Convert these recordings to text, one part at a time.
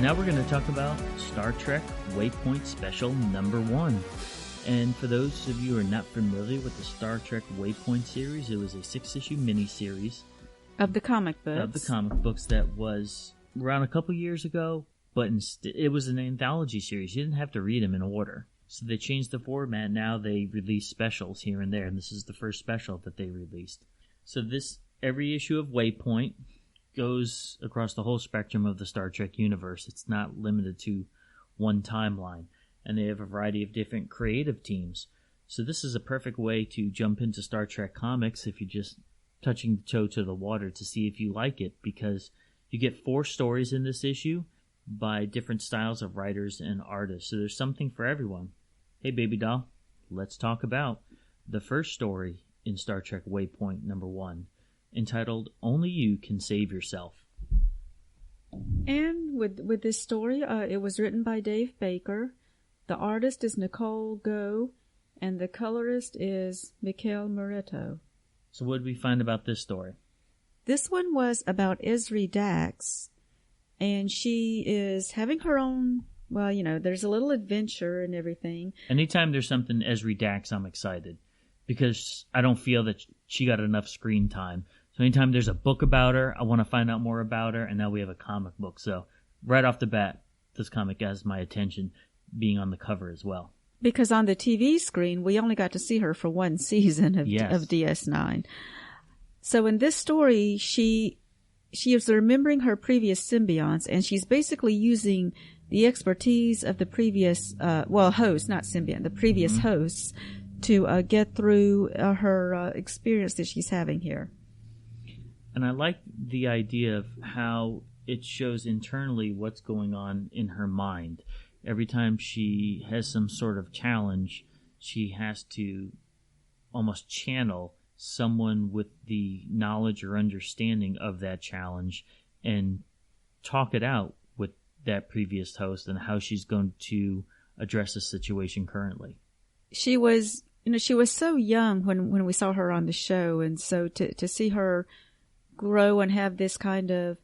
Now we're going to talk about Star Trek Waypoint Special number 1. And for those of you who are not familiar with the Star Trek Waypoint series, it was a 6-issue miniseries. Of the comic books. Of the comic books that was around a couple years ago, but it was an anthology series. You didn't have to read them in order. So they changed the format. Now they release specials here and there, and this is the first special that they released. So every issue of Waypoint goes across the whole spectrum of the Star Trek universe. It's not limited to one timeline. And they have a variety of different creative teams. So this is a perfect way to jump into Star Trek comics if you're just touching the toe to the water to see if you like it, because you get 4 stories in this issue by different styles of writers and artists. So there's something for everyone. Hey, baby doll, let's talk about the first story in Star Trek Waypoint number 1. Entitled, Only You Can Save Yourself. And with this story, it was written by Dave Baker. The artist is Nicole Go, and the colorist is Mikhail Moretto. So what did we find about this story? This one was about Ezri Dax, and she is having her own, well, there's a little adventure and everything. Anytime there's something Ezri Dax, I'm excited, because I don't feel that she got enough screen time. So anytime there's a book about her, I want to find out more about her, and now we have a comic book. So right off the bat, this comic has my attention, being on the cover as well. Because on the TV screen, we only got to see her for one season of DS9. So in this story, she is remembering her previous symbionts, and she's basically using the expertise of the previous, host, not symbiont, the previous hosts, to get through her experience that she's having here. And I like the idea of how it shows internally what's going on in her mind. Every time she has some sort of challenge, she has to almost channel someone with the knowledge or understanding of that challenge and talk it out with that previous host and how she's going to address the situation currently. She was so young when we saw her on the show, and so to see her grow and have this kind of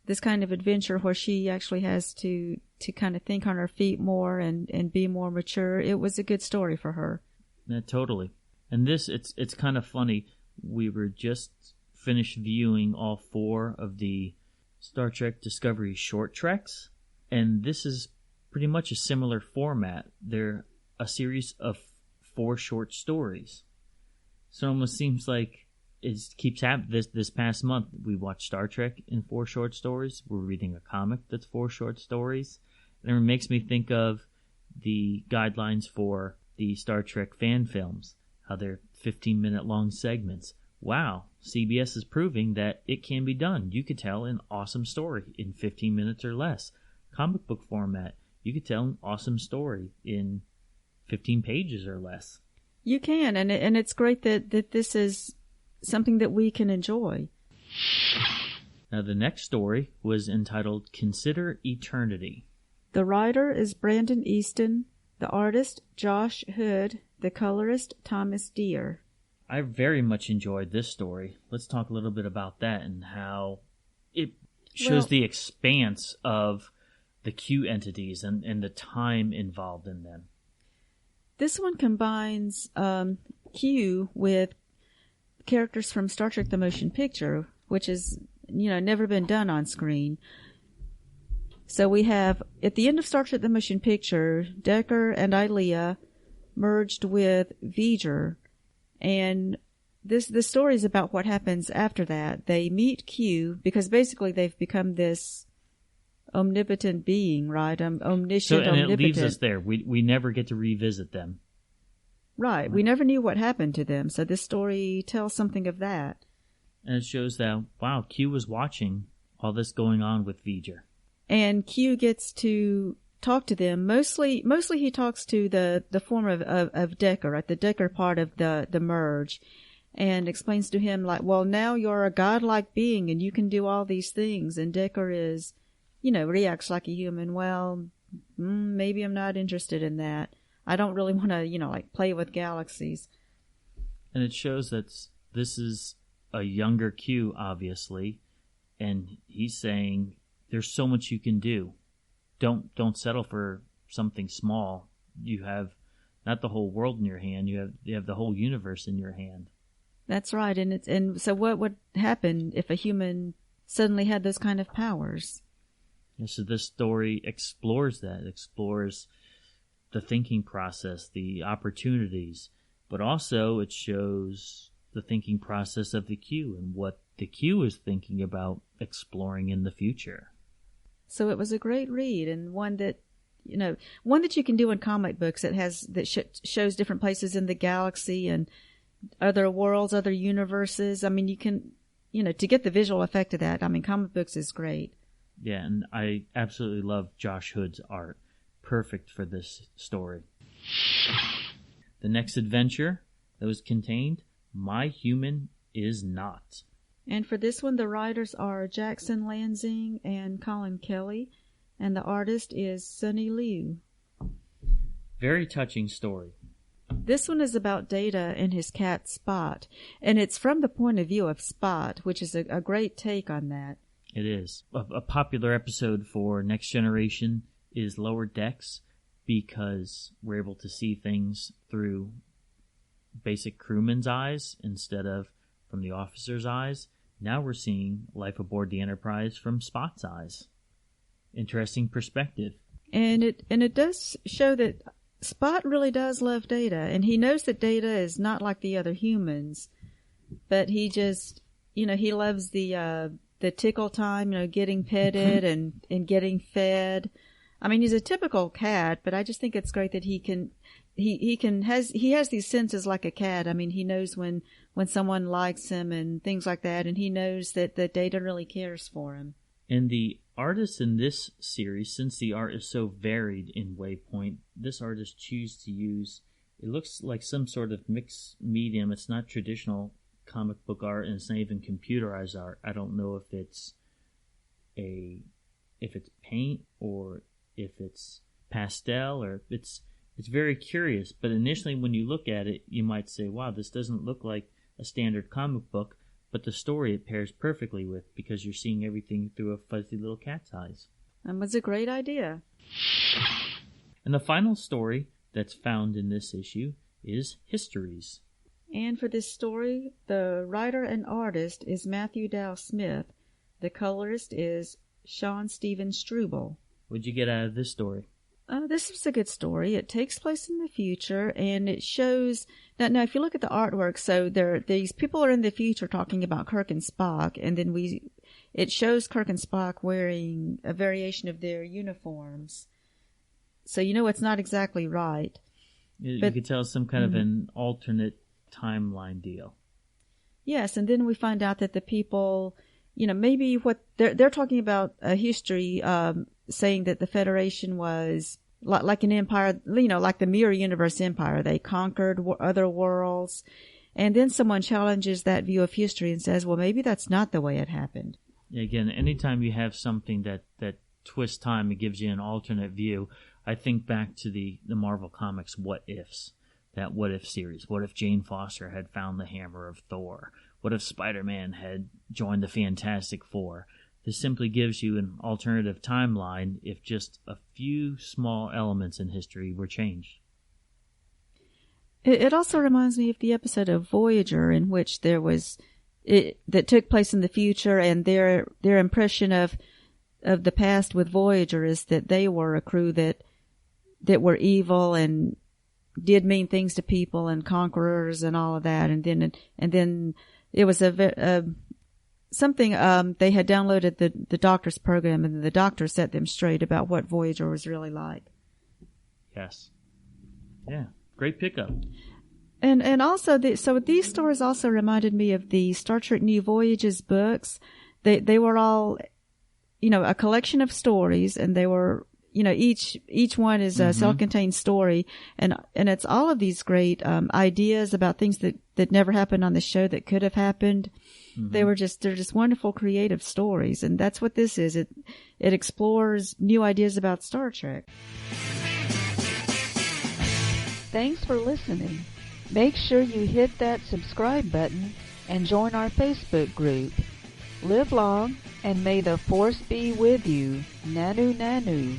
adventure where she actually has to kind of think on her feet more and be more mature, it was a good story for her. Yeah, totally. And this, it's kind of funny. We were just finished viewing all 4 of the Star Trek Discovery short treks, and this is pretty much a similar format. They're a series of 4 short stories. So it almost seems like it keeps happening. This past month, we watched Star Trek in 4 short stories. We're reading a comic that's 4 short stories. And it makes me think of the guidelines for the Star Trek fan films, how they're 15-minute long segments. Wow, CBS is proving that it can be done. You could tell an awesome story in 15 minutes or less. Comic book format, you could tell an awesome story in 15 pages or less. You can, and it's great that this is something that we can enjoy. Now, the next story was entitled Consider Eternity. The writer is Brandon Easton, the artist Josh Hood, the colorist Thomas Deere. I very much enjoyed this story. Let's talk a little bit about that and how it shows the expanse of the Q entities and the time involved in them. This one combines Q with characters from Star Trek the Motion Picture, which is, never been done on screen. So we have, at the end of Star Trek the Motion Picture, Decker and Ilea merged with Voyager, and this story is about what happens after that. They meet Q, because basically they've become this omnipotent being, right? Omniscient, and omnipotent. It leaves us there. We never get to revisit them. Right. We never knew what happened to them, so this story tells something of that. And it shows that, wow, Q was watching all this going on with Voyager. And Q gets to talk to them. Mostly he talks to the form of Decker, right? The Decker part of the merge, and explains to him, like, well, now you're a godlike being and you can do all these things. And Decker is, reacts like a human. Well, maybe I'm not interested in that. I don't really want to, play with galaxies. And it shows that this is a younger Q, obviously, and he's saying there's so much you can do. don't settle for something small. You have not the whole world in your hand. You have the whole universe in your hand. That's right. And so what would happen if a human suddenly had those kind of powers? Yeah, so this story explores that. It explores the thinking process, the opportunities, but also it shows the thinking process of the Q and what the Q is thinking about exploring in the future. So it was a great read, and one that you can do in comic books that shows different places in the galaxy and other worlds, other universes. I mean, you can, to get the visual effect of that, I mean, comic books is great. Yeah, and I absolutely love Josh Hood's art. Perfect for this story. The next adventure that was contained, My Human Is Not. And for this one, the writers are Jackson Lansing and Colin Kelly, and the artist is Sunny Liu. Very touching story. This one is about Data and his cat Spot, and it's from the point of view of Spot, which is a great take on that. It is. A popular episode for Next Generation is Lower Decks, because we're able to see things through basic crewman's eyes instead of from the officer's eyes. Now we're seeing life aboard the Enterprise from Spot's eyes. Interesting perspective. And it does show that Spot really does love Data, and he knows that Data is not like the other humans, but he just, he loves the tickle time, getting petted and getting fed. I mean, he's a typical cat, but I just think it's great that he has these senses like a cat. I mean, he knows when someone likes him and things like that, and he knows that the Data really cares for him. And the artists in this series, since the art is so varied in Waypoint, this artist chooses to use, it looks like some sort of mixed medium. It's not traditional comic book art, and it's not even computerized art. I don't know if it's paint or if it's pastel, or it's very curious. But initially when you look at it, you might say, wow, this doesn't look like a standard comic book, but the story it pairs perfectly with, because you're seeing everything through a fuzzy little cat's eyes. That was a great idea. And the final story that's found in this issue is Histories. And for this story, the writer and artist is Matthew Dow Smith. The colorist is Sean Steven Struble. What'd you get out of this story? This was a good story. It takes place in the future, and it shows... Now, if you look at the artwork, so these people are in the future talking about Kirk and Spock, and then it shows Kirk and Spock wearing a variation of their uniforms. So it's not exactly right. You could tell it's some kind of an alternate timeline deal. Yes, and then we find out that the people, maybe what they're talking about a history, saying that the Federation was like an empire, like the Mirror Universe Empire. They conquered other worlds, and then someone challenges that view of history and says, well, maybe that's not the way it happened. Again, anytime you have something that twists time and gives you an alternate view, I think back to the Marvel Comics What Ifs. That What If series. What if Jane Foster had found the hammer of Thor? What if Spider-Man had joined the Fantastic Four? This simply gives you an alternative timeline if just a few small elements in history were changed. It also reminds me of the episode of Voyager, in which that took place in the future, and their impression of the past with Voyager is that they were a crew that were evil and did mean things to people and conquerors and all of that, and then it was something they had downloaded the Doctor's program, and the Doctor set them straight about what Voyager was really like. Yes. Yeah. Great pickup. And also so these stories also reminded me of the Star Trek New Voyages books. They were all, a collection of stories, and they were, each one is a self-contained story, and it's all of these great ideas about things that never happened on the show that could have happened. Mm-hmm. They're just wonderful creative stories, and that's what this is. It explores new ideas about Star Trek. Thanks for listening. Make sure you hit that subscribe button and join our Facebook group. Live long, and may the Force be with you. Nanu Nanu.